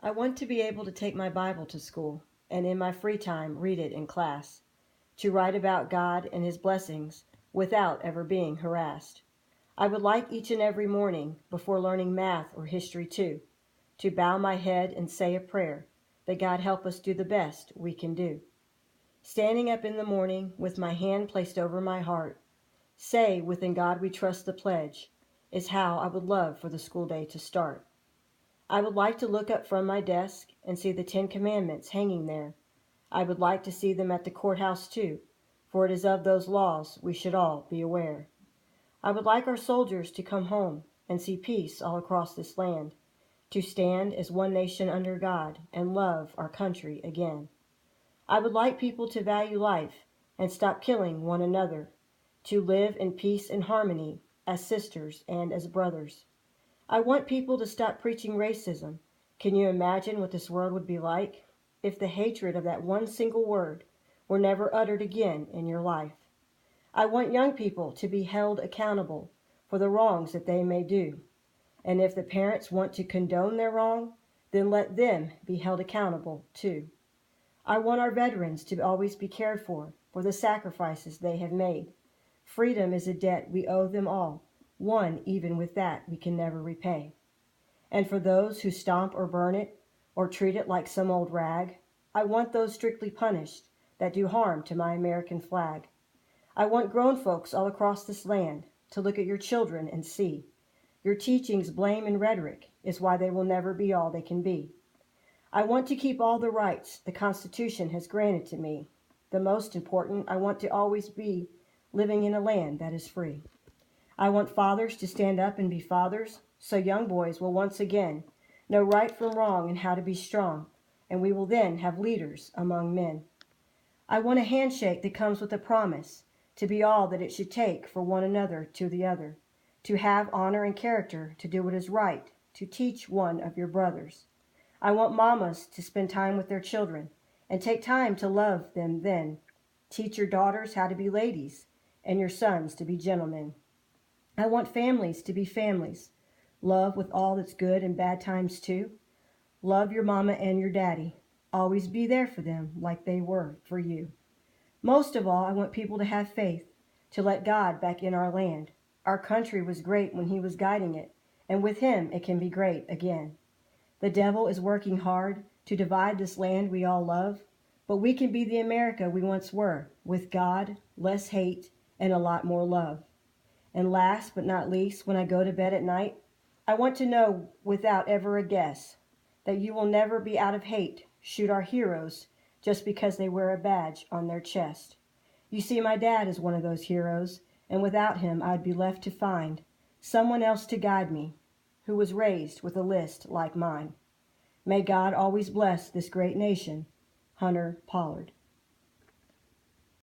I want to be able to take my Bible to school and in my free time read it in class, to write about God and His blessings without ever being harassed. I would like each and every morning, before learning math or history too, to bow my head and say a prayer that God help us do the best we can do. Standing up in the morning with my hand placed over my heart, say within God we trust the pledge, is how I would love for the school day to start. I would like to look up from my desk and see the 10 Commandments hanging there. I would like to see them at the courthouse too, for it is of those laws we should all be aware. I would like our soldiers to come home and see peace all across this land, to stand as one nation under God and love our country again. I would like people to value life and stop killing one another, to live in peace and harmony as sisters and as brothers. I want people to stop preaching racism. Can you imagine what this world would be like if the hatred of that one single word were never uttered again in your life? I want young people to be held accountable for the wrongs that they may do. And if the parents want to condone their wrong, then let them be held accountable too. I want our veterans to always be cared for the sacrifices they have made. Freedom is a debt we owe them all, one even with that we can never repay. And for those who stomp or burn it, or treat it like some old rag, I want those strictly punished that do harm to my American flag. I want grown folks all across this land to look at your children and see your teachings, blame, and rhetoric is why they will never be all they can be. I want to keep all the rights the Constitution has granted to me. The most important, I want to always be living in a land that is free. I want fathers to stand up and be fathers, so young boys will once again know right from wrong and how to be strong, and we will then have leaders among men. I want a handshake that comes with a promise to be all that it should take for one another to the other, to have honor and character, to do what is right, to teach one of your brothers. I want mamas to spend time with their children and take time to love them then. Teach your daughters how to be ladies and your sons to be gentlemen. I want families to be families. Love with all that's good and bad times too. Love your mama and your daddy. Always be there for them like they were for you. Most of all, I want people to have faith, to let God back in our land. Our country was great when He was guiding it, and with Him it can be great again. The devil is working hard to divide this land we all love, but we can be the America we once were, with God, less hate, and a lot more love. And last but not least, when I go to bed at night, I want to know without ever a guess that you will never be out of hate shoot our heroes just because they wear a badge on their chest. You see, my dad is one of those heroes, and without him I'd be left to find someone else to guide me who was raised with a list like mine. May God always bless this great nation. Hunter Pollard.